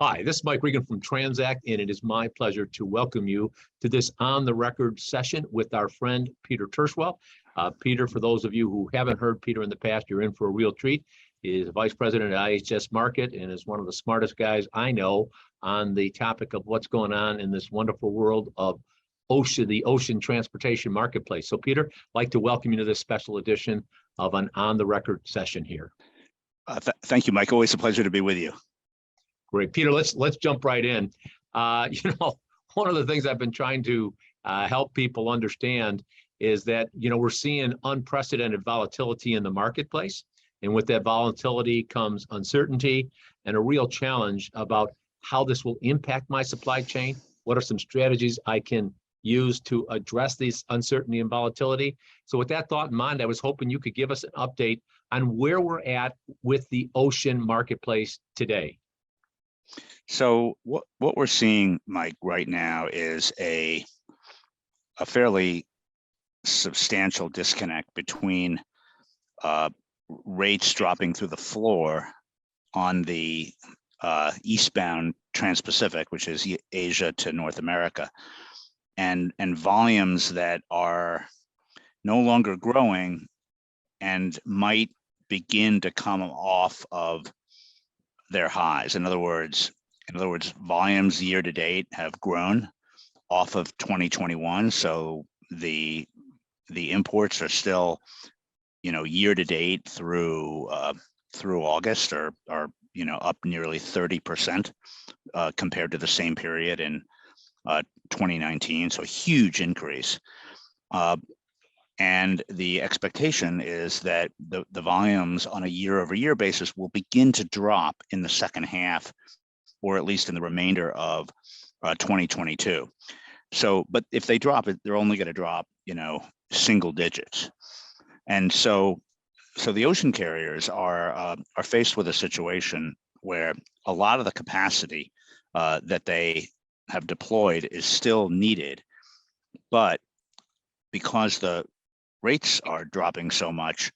Hi, this is Mike Regan from TranzAct, and it is my pleasure to welcome you to this on-the-record session with our friend Peter Tirschwell. Peter, for those of you who haven't heard Peter in the past, you're in for a real treat. He is Vice President at IHS Markit and is one of the smartest guys I know on the topic of what's going on in this wonderful world of the ocean transportation marketplace. So, Peter, I'd like to welcome you to this special edition of an on-the-record session here. Thank you, Mike. Always a pleasure to be with you. Great, Peter. Let's jump right in. One of the things I've been trying to help people understand is that we're seeing unprecedented volatility in the marketplace, and with that volatility comes uncertainty and a real challenge about how this will impact my supply chain. What are some strategies I can use to address these uncertainty and volatility? So, with that thought in mind, I was hoping you could give us an update on where we're at with the ocean marketplace today. So what we're seeing, Mike, right now is a fairly substantial disconnect between rates dropping through the floor on the eastbound Trans-Pacific, which is Asia to North America, and volumes that are no longer growing and might begin to come off of their highs. In other words, volumes year to date have grown off of 2021. So the imports are still, year to date through August are up nearly 30% compared to the same period in 2019. So a huge increase. And the expectation is that the volumes on a year-over-year basis will begin to drop in the second half, or at least in the remainder of 2022. So, but if they drop it, they're only going to drop, single digits. And so the ocean carriers are faced with a situation where a lot of the capacity that they have deployed is still needed, but because the rates are dropping so much,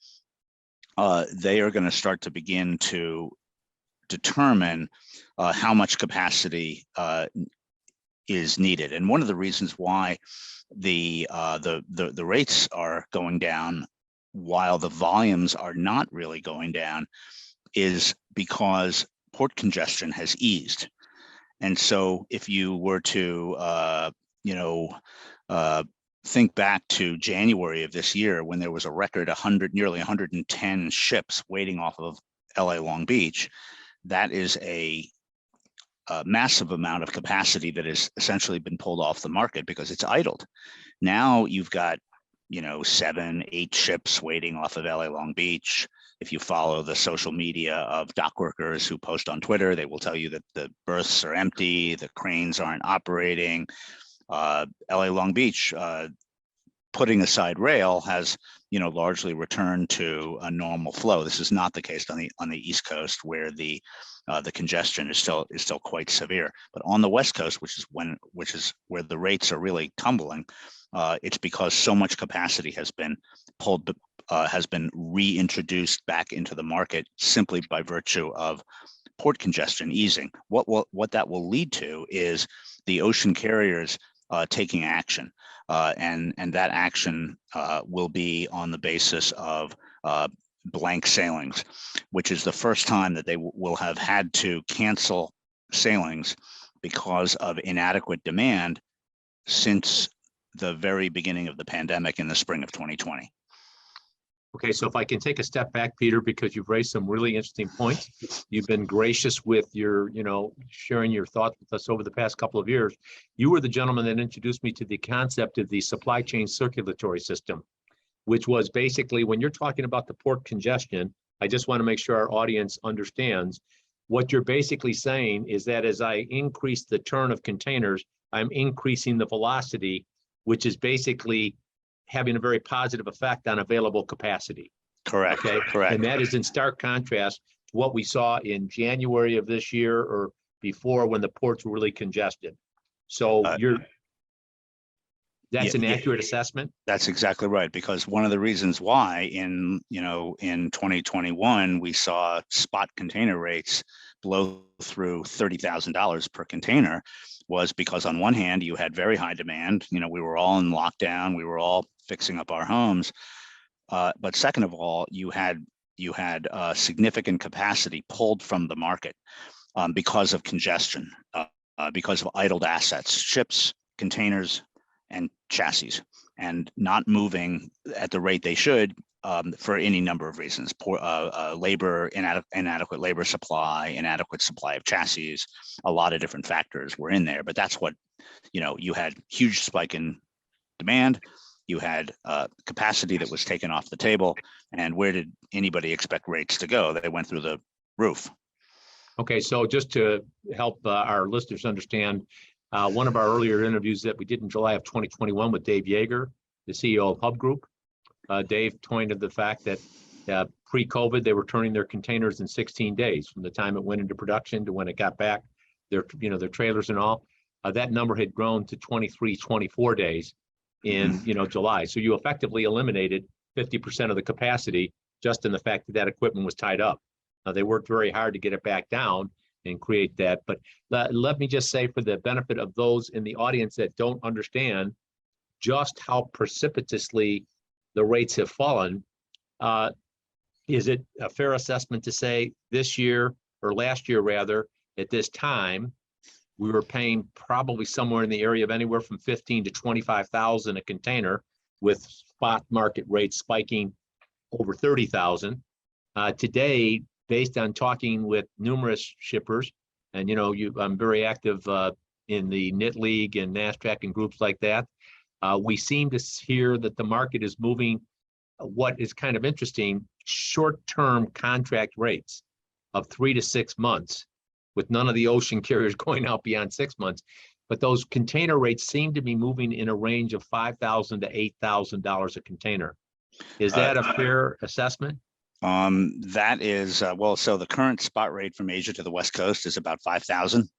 they are going to start to begin to determine how much capacity is needed. And one of the reasons why the rates are going down while the volumes are not really going down is because port congestion has eased. And so if you were to think back to January of this year, when there was a record nearly 110 ships waiting off of LA Long Beach, that is a massive amount of capacity that has essentially been pulled off the market because it's idled. Now you've got 7, 8 ships waiting off of LA Long Beach. If you follow the social media of dock workers who post on Twitter, they will tell you that the berths are empty, the cranes aren't operating. LA Long Beach, putting aside rail, has largely returned to a normal flow. This is not the case on the East Coast, where the congestion is still quite severe. But on the West Coast, which is where the rates are really tumbling, it's because so much capacity has been reintroduced back into the market simply by virtue of port congestion easing. What that will lead to is the ocean carriers taking action, and that action will be on the basis of blank sailings, which is the first time that they will have had to cancel sailings because of inadequate demand since the very beginning of the pandemic in the spring of 2020. Okay, so if I can take a step back, Peter, because you've raised some really interesting points. You've been gracious with your, sharing your thoughts with us over the past couple of years. You were the gentleman that introduced me to the concept of the supply chain circulatory system, which was basically, when you're talking about the port congestion, I just want to make sure our audience understands what you're basically saying is that as I increase the turn of containers, I'm increasing the velocity, which is basically having a very positive effect on available capacity. Correct. Okay. Correct. And that is in stark contrast to what we saw in January of this year or before, when the ports were really congested. So that's an accurate assessment. That's exactly right, because one of the reasons why in 2021 we saw spot container rates blow through $30,000 per container was because on one hand, you had very high demand. You know, we were all in lockdown. We were all fixing up our homes. But second of all, you had significant capacity pulled from the market because of congestion, because of idled assets, ships, containers, and chassis, and not moving at the rate they should for any number of reasons. Poor labor, inadequate labor supply, inadequate supply of chassis, a lot of different factors were in there. But that's what, you know, you had huge spike in demand. You had capacity that was taken off the table. And where did anybody expect rates to go? They went through the roof. Okay, so just to help our listeners understand, one of our earlier interviews that we did in July of 2021 with Dave Yeager, the CEO of Hub Group. Dave pointed to the fact that pre-COVID, they were turning their containers in 16 days from the time it went into production to when it got back, their trailers and all. That number had grown to 23, 24 days in July. So you effectively eliminated 50% of the capacity just in the fact that equipment was tied up. They worked very hard to get it back down and create that. But let me just say, for the benefit of those in the audience that don't understand just how precipitously the rates have fallen, is it a fair assessment to say this year, or last year rather, at this time, we were paying probably somewhere in the area of anywhere from 15 to 25,000 a container, with spot market rates spiking over 30,000. Today, based on talking with numerous shippers, and I'm very active in the Knit League and NASDAQ and groups like that. We seem to hear that the market is moving, what is kind of interesting, short-term contract rates of 3 to 6 months, with none of the ocean carriers going out beyond 6 months. But those container rates seem to be moving in a range of $5,000 to $8,000 a container. Is that a fair assessment? That is, well, so the current spot rate from Asia to the West Coast is about 5,000,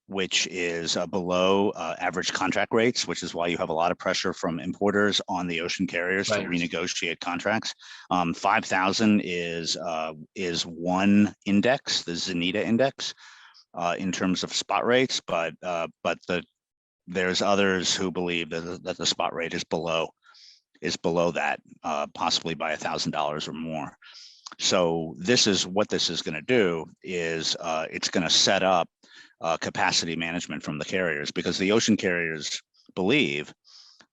which is below average contract rates, which is why you have a lot of pressure from importers on the ocean carriers to renegotiate contracts. 5,000 is one index, the Zenita index, in terms of spot rates, but there's others who believe that the spot rate is below that, possibly by $1,000 or more. So this is what this is going to do is it's going to set up capacity management from the carriers, because the ocean carriers believe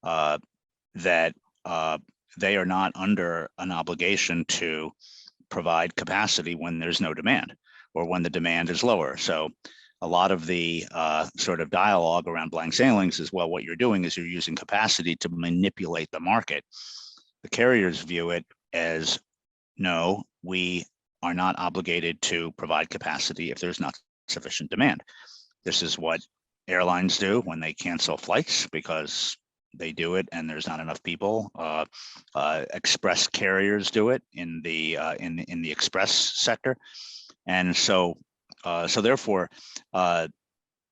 that they are not under an obligation to provide capacity when there's no demand or when the demand is lower. So a lot of the sort of dialogue around blank sailings is, well, what you're doing is you're using capacity to manipulate the market. The carriers view it as, no, we are not obligated to provide capacity if there's not sufficient demand. This is what airlines do when they cancel flights, because they do it and there's not enough people. Express carriers do it in the express sector, and so therefore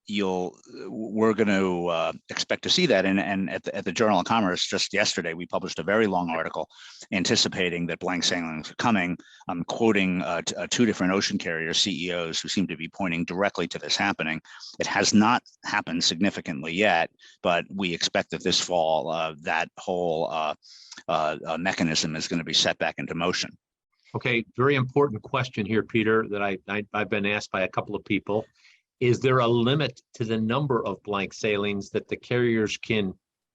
we're going to expect to see that. And at the Journal of Commerce just yesterday, we published a very long article anticipating that blank sailings are coming. I'm quoting two different ocean carrier CEOs who seem to be pointing directly to this happening. It has not happened significantly yet, but we expect that this fall that whole mechanism is going to be set back into motion. Okay, very important question here, Peter, that I've been asked by a couple of people. Is there a limit to the number of blank sailings that the carriers can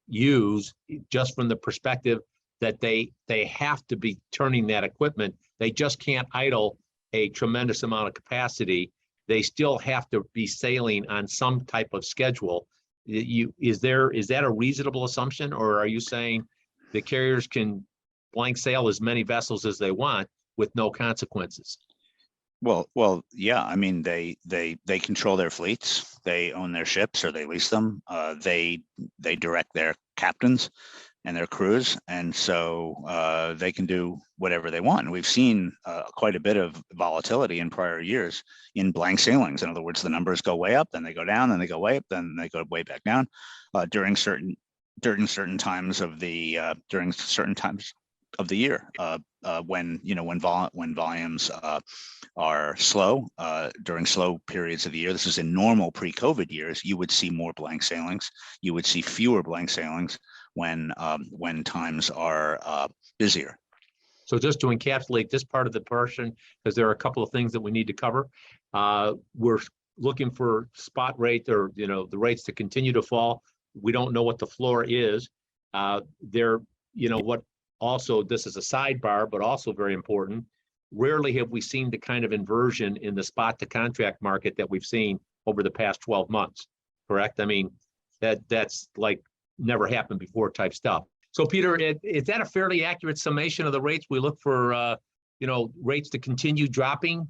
use, just from the perspective that they have to be turning that equipment? They just can't idle a tremendous amount of capacity. They still have to be sailing on some type of schedule. Is that a reasonable assumption, or are you saying the carriers can blank sail as many vessels as they want with no consequences? Well, yeah. I mean, they control their fleets. They own their ships, or they lease them. They direct their captains and their crews, and so they can do whatever they want. And we've seen quite a bit of volatility in prior years in blank sailings. In other words, the numbers go way up, then they go down, then they go way up, then they go way back down during certain times of the year, when volumes are slow during slow periods of the year. This is in normal pre-COVID years. You would see more blank sailings. You would see fewer blank sailings when times are busier. So just to encapsulate this part of the portion, because there are a couple of things that we need to cover. We're looking for spot rate, or the rates to continue to fall. We don't know what the floor is. What also, this is a sidebar, but also very important. Rarely have we seen the kind of inversion in the spot to contract market that we've seen over the past 12 months. Correct? I mean, that's like never happened before type stuff. So Peter, is that a fairly accurate summation of the rates? We look for, rates to continue dropping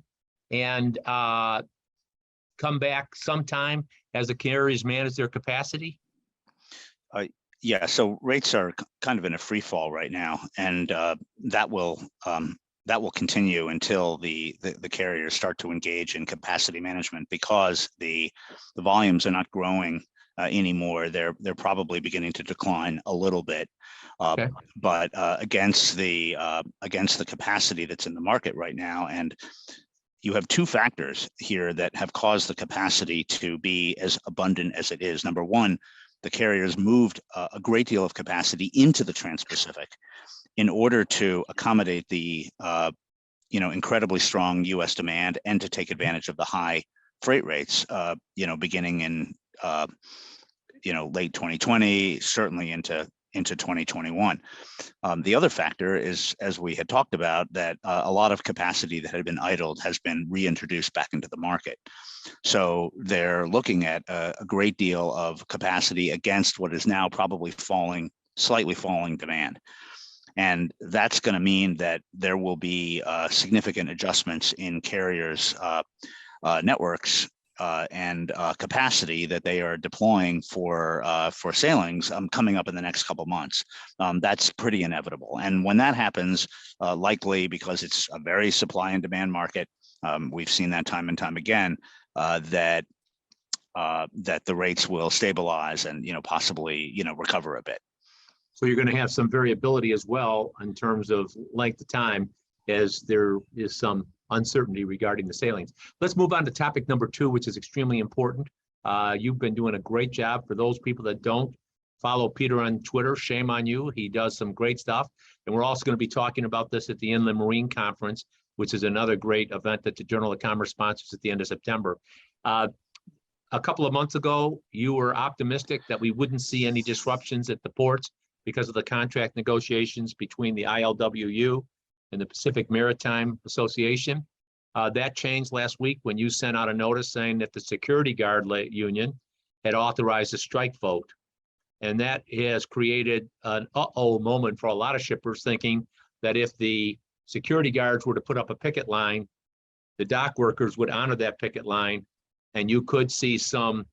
and come back sometime as the carriers manage their capacity? Yeah, so rates are kind of in a free fall right now, and that will continue until the carriers start to engage in capacity management, because the volumes are not growing anymore. They're probably beginning to decline a little bit, Okay. but against the capacity that's in the market right now. And you have two factors here that have caused the capacity to be as abundant as it is. Number one, the carriers moved a great deal of capacity into the Trans-Pacific in order to accommodate the incredibly strong U.S. demand and to take advantage of the high freight rates, beginning in late 2020, certainly into 2021. The other factor is, as we had talked about, that a lot of capacity that had been idled has been reintroduced back into the market. So they're looking at a great deal of capacity against what is now probably slightly falling demand. And that's going to mean that there will be significant adjustments in carriers' networks and capacity that they are deploying for sailings coming up in the next couple months. That's pretty inevitable. And when that happens, likely because it's a very supply and demand market, we've seen that time and time again, that the rates will stabilize and possibly recover a bit. So you're going to have some variability as well in terms of length of time, as there is some uncertainty regarding the sailings. Let's move on to topic number 2, which is extremely important. You've been doing a great job. For those people that don't follow Peter on Twitter, shame on you. He does some great stuff. And we're also going to be talking about this at the Inland Marine Conference, which is another great event that the Journal of Commerce sponsors at the end of September. A couple of months ago, you were optimistic that we wouldn't see any disruptions at the ports because of the contract negotiations between the ILWU and the Pacific Maritime Association. That changed last week when you sent out a notice saying that the security guard union had authorized a strike vote. And that has created an uh-oh moment for a lot of shippers, thinking that if the security guards were to put up a picket line, the dock workers would honor that picket line, and you could see some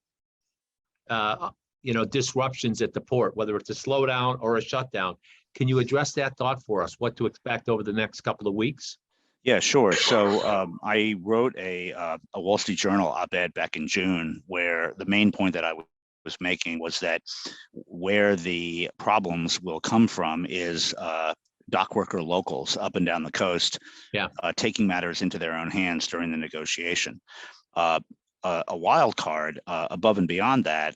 disruptions at the port, whether it's a slowdown or a shutdown. Can you address that thought for us, what to expect over the next couple of weeks? Yeah, sure. So I wrote a Wall Street Journal op-ed back in June, where the main point that I was making was that where the problems will come from is dock worker locals up and down the coast, taking matters into their own hands during the negotiation. A wild card above and beyond that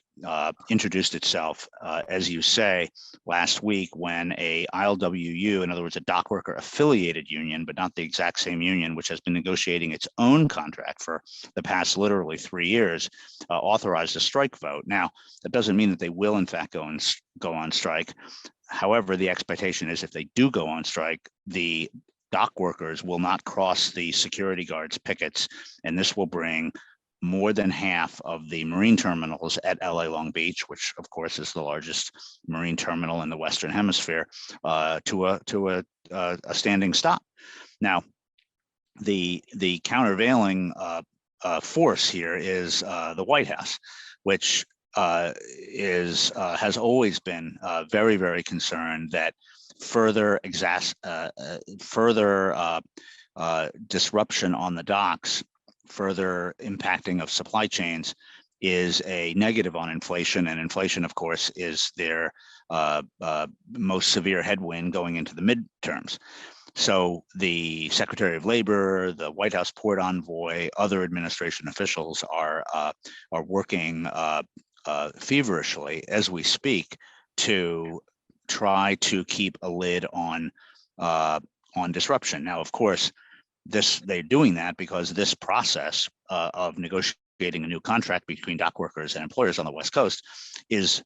introduced itself, as you say, last week when a ILWU, in other words, a dock worker affiliated union, but not the exact same union, which has been negotiating its own contract for the past literally 3 years, authorized a strike vote. Now, that doesn't mean that they will in fact go on strike. However, the expectation is if they do go on strike, the dock workers will not cross the security guards' pickets, and this will bring more than half of the marine terminals at LA Long Beach, which of course is the largest marine terminal in the Western Hemisphere, to a standing stop. Now, the countervailing force here is the White House, which has always been very, very concerned that further disruption on the docks, further impacting of supply chains, is a negative on inflation, and inflation, of course, is their most severe headwind going into the midterms. So the Secretary of Labor, the White House port envoy, other administration officials are working feverishly as we speak to try to keep a lid on disruption. Now, of course, they're doing that because this process of negotiating a new contract between dock workers and employers on the West Coast is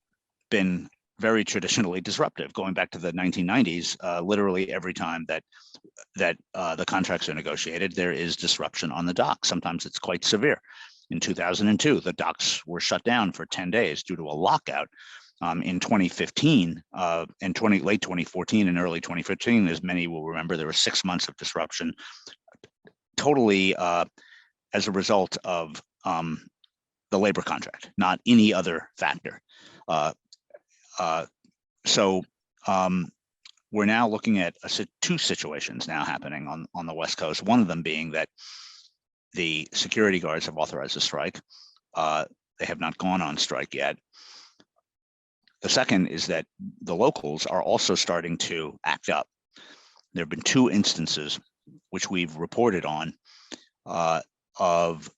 been very traditionally disruptive, going back to the 1990s. Literally every time that the contracts are negotiated, there is disruption on the dock. Sometimes it's quite severe. In 2002, the docks were shut down for 10 days due to a lockout. In 2015, late 2014 and early 2015, as many will remember, there were 6 months of disruption, totally as a result of the labor contract, not any other factor. So we're now looking at two situations now happening on the West Coast. One of them being that the security guards have authorized a strike. They have not gone on strike yet. The second is that the locals are also starting to act up. There have been 2 instances which we've reported on of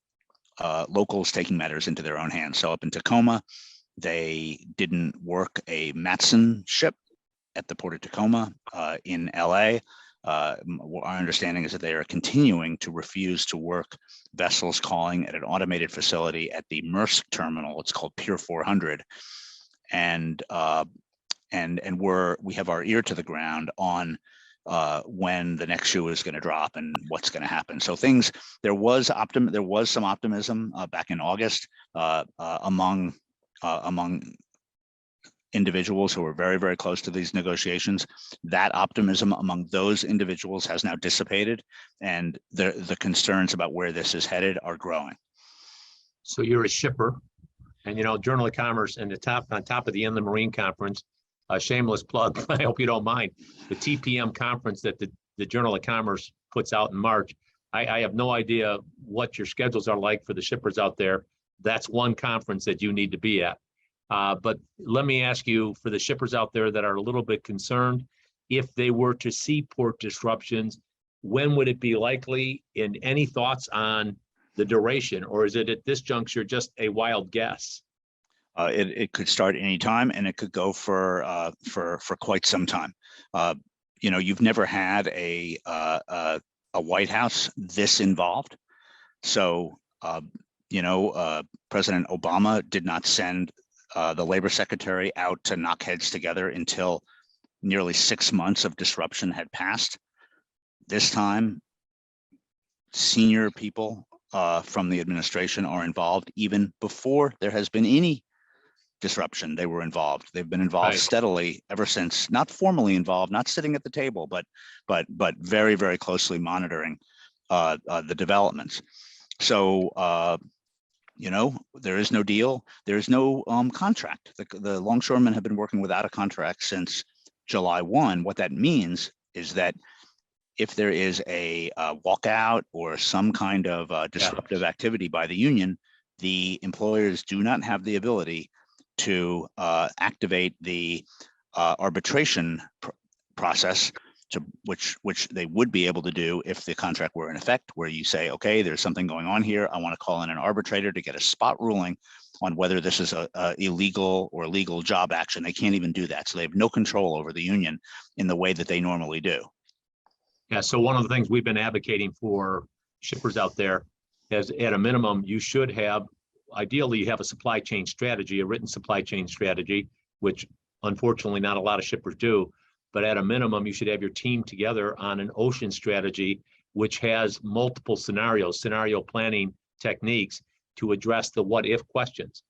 locals taking matters into their own hands. So up in Tacoma, they didn't work a Matson ship at the Port of Tacoma. In LA, our understanding is that they are continuing to refuse to work vessels calling at an automated facility at the Maersk terminal. It's called Pier 400. And we have our ear to the ground on when the next shoe is going to drop and what's going to happen. So there was some optimism back in August among individuals who were very, very close to these negotiations. That optimism among those individuals has now dissipated, and the concerns about where this is headed are growing. So you're a shipper, and Journal of Commerce and on top of the Inland Marine Conference, a shameless plug, I hope you don't mind, the TPM conference that the Journal of Commerce puts out in March. I have no idea what your schedules are like for the shippers out there. That's one conference that you need to be at. But let me ask you, for the shippers out there that are a little bit concerned, if they were to see port disruptions, when would it be likely? And any thoughts on the duration, or is it at this juncture just a wild guess? It could start anytime, and it could go for quite some time. You've never had a White House this involved. So, President Obama did not send the labor secretary out to knock heads together until nearly 6 months of disruption had passed. This time, senior people from the administration are involved even before there has been any disruption. They were involved. They've been involved steadily ever since, not formally involved, not sitting at the table, but very, very closely monitoring the developments. So, there is no deal. There is no contract. The longshoremen have been working without a contract since July 1. What that means is that if there is a walkout or some kind of disruptive activity by the union, the employers do not have the ability to activate the arbitration process, which they would be able to do if the contract were in effect, where you say, okay, there's something going on here. I want to call in an arbitrator to get a spot ruling on whether this is a illegal or legal job action. They can't even do that. So they have no control over the union in the way that they normally do. Yeah, so one of the things we've been advocating for shippers out there is, at a minimum, you should have, ideally, you have a supply chain strategy, a written supply chain strategy, which unfortunately not a lot of shippers do. But at a minimum, you should have your team together on an ocean strategy, which has multiple scenario planning techniques to address the what if questions.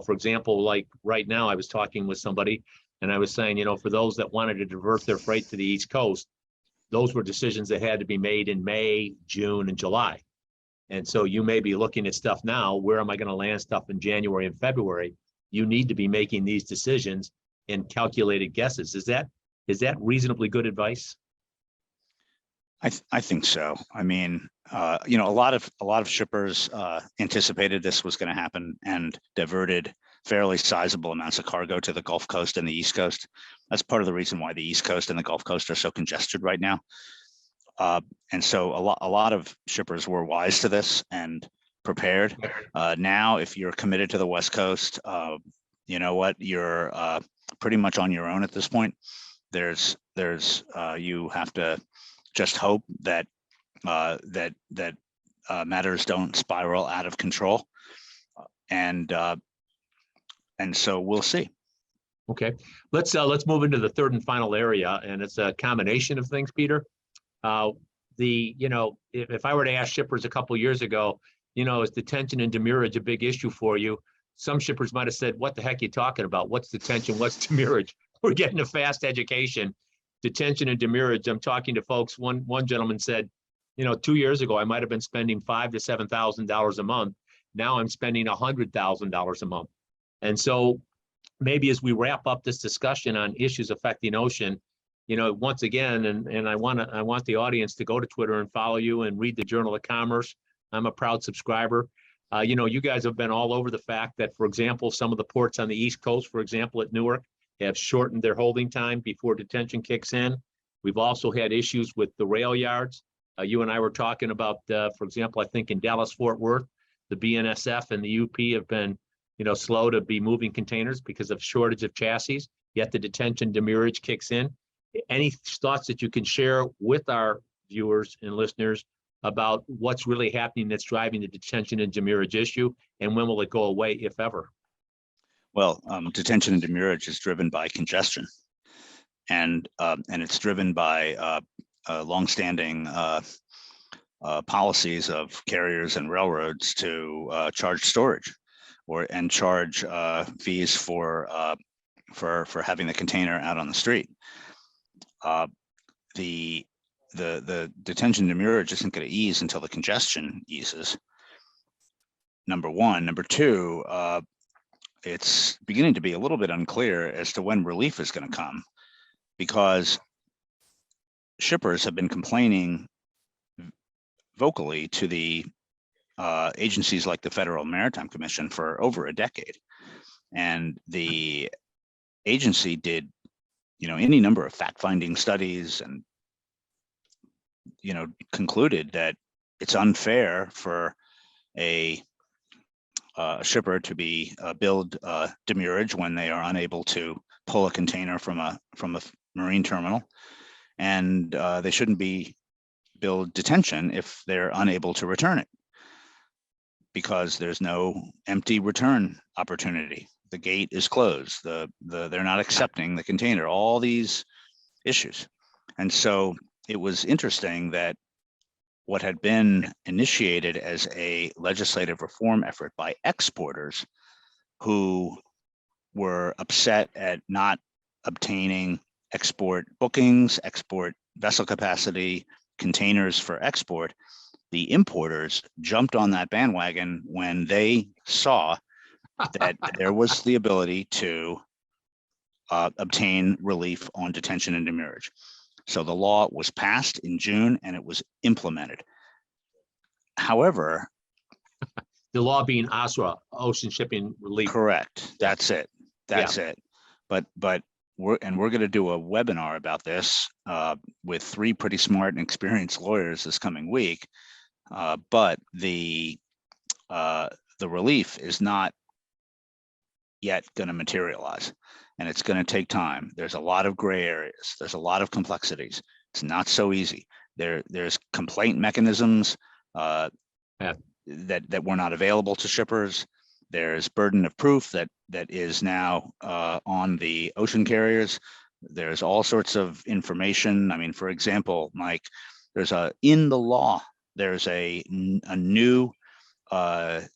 For example, like right now, I was talking with somebody and I was saying, for those that wanted to divert their freight to the East Coast, those were decisions that had to be made in May, June, and July. And so you may be looking at stuff now, where am I going to land stuff in January and February? You need to be making these decisions in calculated guesses. Is that reasonably good advice? I think so. I mean, a lot of shippers anticipated this was going to happen and diverted fairly sizable amounts of cargo to the Gulf Coast and the East Coast. That's part of the reason why the East Coast and the Gulf Coast are so congested right now. And so a lot of shippers were wise to this and prepared. Now, if you're committed to the West Coast, you know what, you're pretty much on your own at this point. There's you have to just hope that matters don't spiral out of control, and so we'll see. Okay, let's move into the third and final area, and it's a combination of things, Peter. If I were to ask shippers a couple of years ago, is detention and demurrage a big issue for you? Some shippers might have said, "What the heck are you talking about? What's detention? What's demurrage?" We're getting a fast education. Detention and demurrage. I'm talking to folks. One gentleman said, 2 years ago I might have been spending $5,000 to $7,000 a month. Now I'm spending $100,000 a month. And so maybe as we wrap up this discussion on issues affecting ocean, once again, and I want the audience to go to Twitter and follow you and read the Journal of Commerce. I'm a proud subscriber. You guys have been all over the fact that, for example, some of the ports on the East Coast, for example, at Newark, have shortened their holding time before detention kicks in. We've also had issues with the rail yards. You and I were talking about, for example, I think in Dallas-Fort Worth, the BNSF and the UP have been, slow to be moving containers because of shortage of chassis, yet the detention demurrage kicks in. Any thoughts that you can share with our viewers and listeners about what's really happening that's driving the detention and demurrage issue, and when will it go away, if ever? Well, detention and demurrage is driven by congestion, and it's driven by longstanding policies of carriers and railroads to charge storage, and charge fees for having the container out on the street. The detention demurrage isn't going to ease until the congestion eases. Number one. Number two, it's beginning to be a little bit unclear as to when relief is going to come, because shippers have been complaining vocally to the agencies like the Federal Maritime Commission for over a decade, and the agency did any number of fact-finding studies, and concluded that it's unfair for a shipper to be billed demurrage when they are unable to pull a container from a marine terminal, and they shouldn't be billed detention if they're unable to return it, because there's no empty return opportunity. The gate is closed. They're not accepting the container. All these issues, and so it was interesting that what had been initiated as a legislative reform effort by exporters who were upset at not obtaining export bookings, export vessel capacity, containers for export, the importers jumped on that bandwagon when they saw that there was the ability to obtain relief on detention and demurrage. So the law was passed in June and it was implemented. However, the law being OSRA, Ocean Shipping Relief. Correct. That's it. That's it. But we're going to do a webinar about this with 3 pretty smart and experienced lawyers this coming week. But the relief is not yet going to materialize, and it's going to take time. There's a lot of gray areas. There's a lot of complexities. It's not so easy. There's complaint mechanisms that were not available to shippers. There's burden of proof that is now on the ocean carriers. There's all sorts of information. I mean, for example, Mike, there's in the law, there's a new timestamp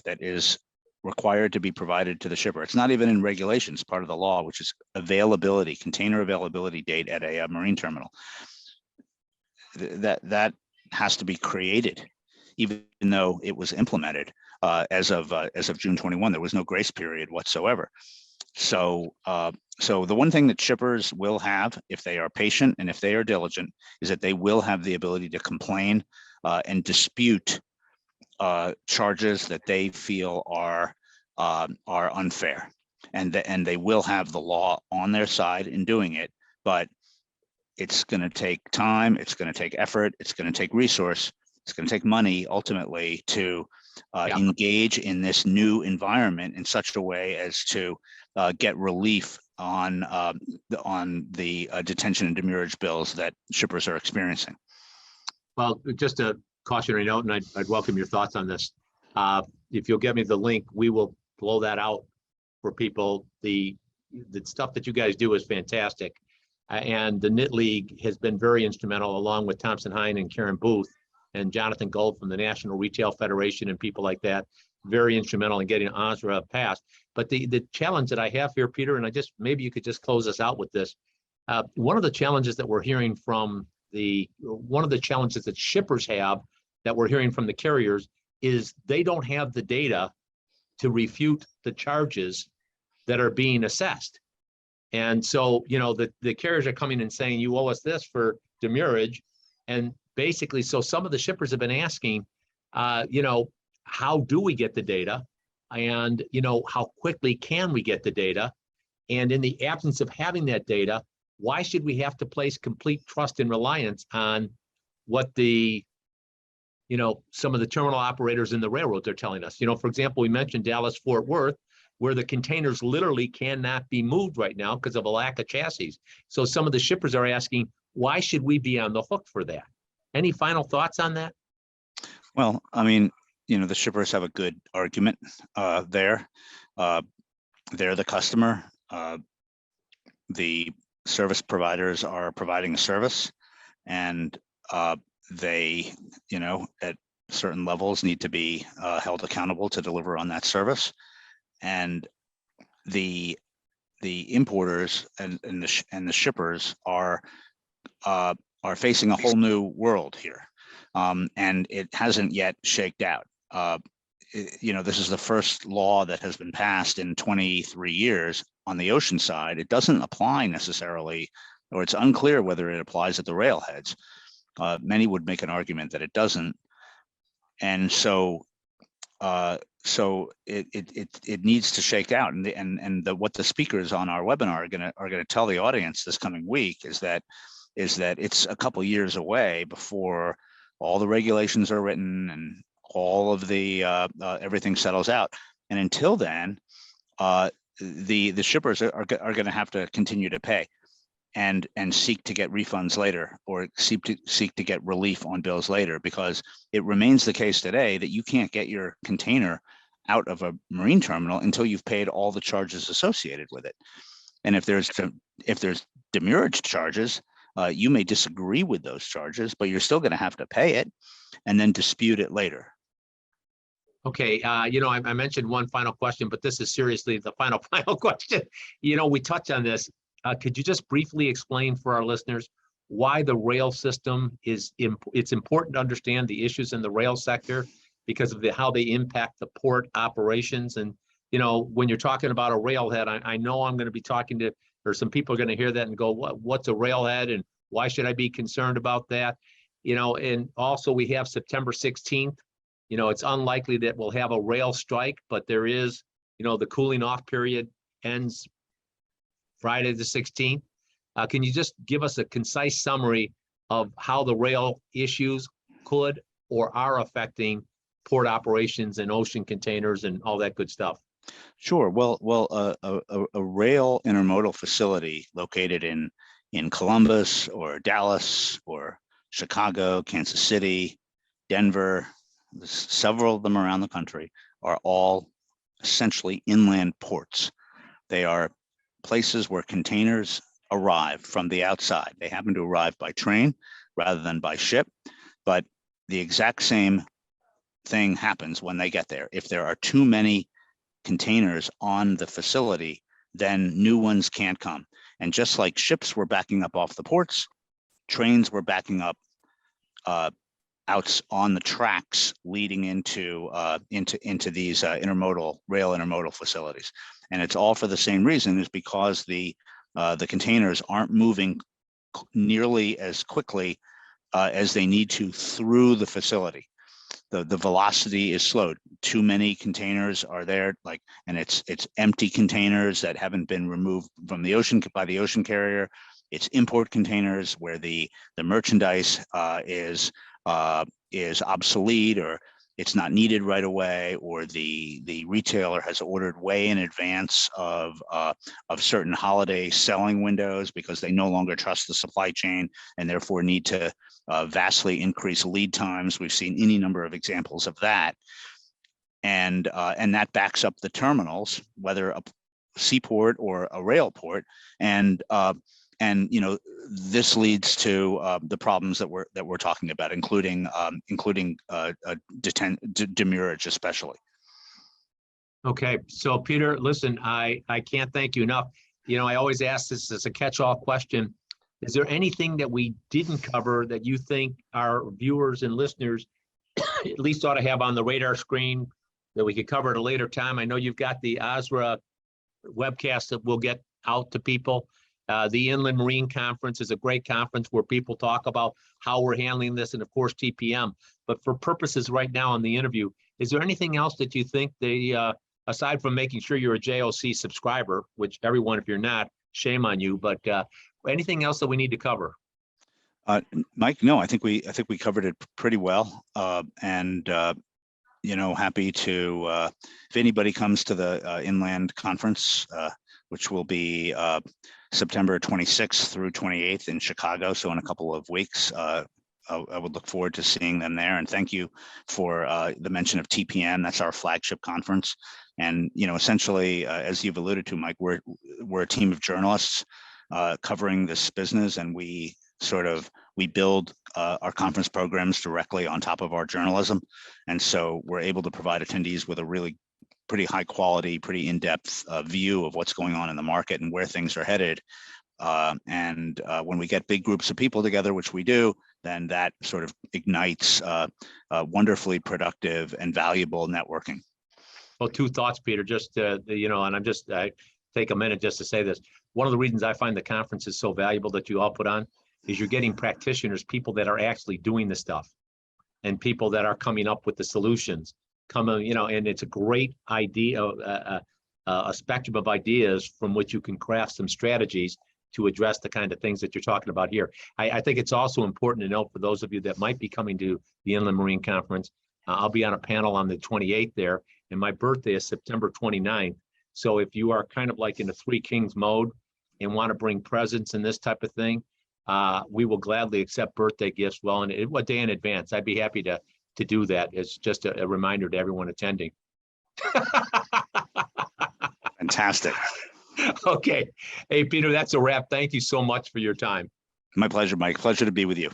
that is required to be provided to the shipper. It's not even in regulations, part of the law, which is availability, container availability date at a marine terminal. That has to be created, even though it was implemented as of June 21. There was no grace period whatsoever. So the one thing that shippers will have, if they are patient and if they are diligent, is that they will have the ability to complain and dispute charges that they feel are unfair, and they will have the law on their side in doing it. But it's going to take time, it's going to take effort, it's going to take resource, it's going to take money ultimately to engage in this new environment in such a way as to get relief on the detention and demurrage bills that shippers are experiencing. Well, just a cautionary note, and I'd welcome your thoughts on this. If you'll get me the link, we will blow that out for people. The stuff that you guys do is fantastic. And the Knit League has been very instrumental, along with Thompson Hine and Karen Booth and Jonathan Gold from the National Retail Federation and people like that, very instrumental in getting OSRA passed. But the challenge that I have here, Peter, and maybe you could just close us out with this. One of the challenges that we're hearing from one of the challenges that shippers have that we're hearing from the carriers is they don't have the data to refute the charges that are being assessed. And so, the carriers are coming and saying, you owe us this for demurrage. And basically, so some of the shippers have been asking, how do we get the data? And, how quickly can we get the data? And in the absence of having that data, why should we have to place complete trust and reliance on what some of the terminal operators in the railroads are telling us? For example, we mentioned Dallas-Fort Worth, where the containers literally cannot be moved right now because of a lack of chassis. So some of the shippers are asking, why should we be on the hook for that? Any final thoughts on that? Well, I mean, the shippers have a good argument there. They're the customer. The service providers are providing a service, and they, at certain levels need to be held accountable to deliver on that service. And the importers and the shippers are facing a whole new world here, and it hasn't yet shaked out. This is the first law that has been passed in 23 years on the ocean side. It doesn't apply necessarily, or it's unclear whether it applies at the railheads. Many would make an argument that it doesn't, and so it needs to shake out. And what the speakers on our webinar are gonna tell the audience this coming week is that it's a couple years away before all the regulations are written and all of the everything settles out. And until then, the shippers are going to have to continue to pay and seek to get refunds later, or seek to get relief on bills later, because it remains the case today that you can't get your container out of a marine terminal until you've paid all the charges associated with it. And if there's demurrage charges, you may disagree with those charges, but you're still going to have to pay it and then dispute it later. Okay, I mentioned one final question, but this is seriously the final question. We touched on this. Could you just briefly explain for our listeners why the rail system it's important to understand the issues in the rail sector because of how they impact the port operations? And, when you're talking about a railhead, I know I'm going to be talking to, or some people are going to hear that and go, what's a railhead and why should I be concerned about that? And also we have September 16th. It's unlikely that we'll have a rail strike, but there is, the cooling off period ends Friday the 16th. Can you just give us a concise summary of how the rail issues could or are affecting port operations and ocean containers and all that good stuff? Sure. Well, a rail intermodal facility located in Columbus or Dallas or Chicago, Kansas City, Denver, several of them around the country, are all essentially inland ports. They are places where containers arrive from the outside. They happen to arrive by train rather than by ship, but the exact same thing happens when they get there. If there are too many containers on the facility, then new ones can't come. And just like ships were backing up off the ports, trains were backing up out on the tracks leading into these rail intermodal facilities. And it's all for the same reason, is because the containers aren't moving nearly as quickly as they need to through the facility. The velocity is slowed. Too many containers are there, and it's empty containers that haven't been removed from the ocean by the ocean carrier. it's import containers where the merchandise is obsolete, or it's not needed right away, or the retailer has ordered way in advance of certain holiday selling windows because they no longer trust the supply chain and therefore need to vastly increase lead times. We've seen any number of examples of that. And that backs up the terminals, whether a seaport or a rail port, and this leads to the problems that we're talking about, including demurrage especially. Okay, so Peter, listen, I can't thank you enough. I always ask this as a catch-all question. Is there anything that we didn't cover that you think our viewers and listeners at least ought to have on the radar screen that we could cover at a later time? I know you've got the OSRA webcast that will get out to people. The Inland Marine Conference is a great conference where people talk about how we're handling this, and of course TPM. But for purposes right now in the interview, is there anything else that you think aside from making sure you're a JOC subscriber, which everyone, if you're not, shame on you, but anything else that we need to cover? Mike, no, I think we covered it pretty well, and happy to if anybody comes to the Inland Conference, which will be September 26th through 28th in Chicago, so in a couple of weeks. I would look forward to seeing them there. And thank you for the mention of TPM. That's our flagship conference. And essentially, as you've alluded to, Mike, we're a team of journalists covering this business, and we build our conference programs directly on top of our journalism. And so we're able to provide attendees with a really pretty high quality, pretty in-depth view of what's going on in the market and where things are headed. And when we get big groups of people together, which we do, then that sort of ignites wonderfully productive and valuable networking. Well, two thoughts, Peter, just, and I take a minute just to say this. One of the reasons I find the conference is so valuable that you all put on is you're getting practitioners, people that are actually doing the stuff, and people that are coming up with the solutions. And it's a great idea, a spectrum of ideas from which you can craft some strategies to address the kind of things that you're talking about here. I think it's also important to note for those of you that might be coming to the Inland Marine Conference, I'll be on a panel on the 28th there, and my birthday is September 29th. So if you are kind of like in a Three Kings mode and want to bring presents and this type of thing, we will gladly accept birthday gifts well in a day in advance. I'd be happy to do that. It's just a reminder to everyone attending. Fantastic. Okay. Hey, Peter, that's a wrap. Thank you so much for your time. My pleasure, Mike. Pleasure to be with you.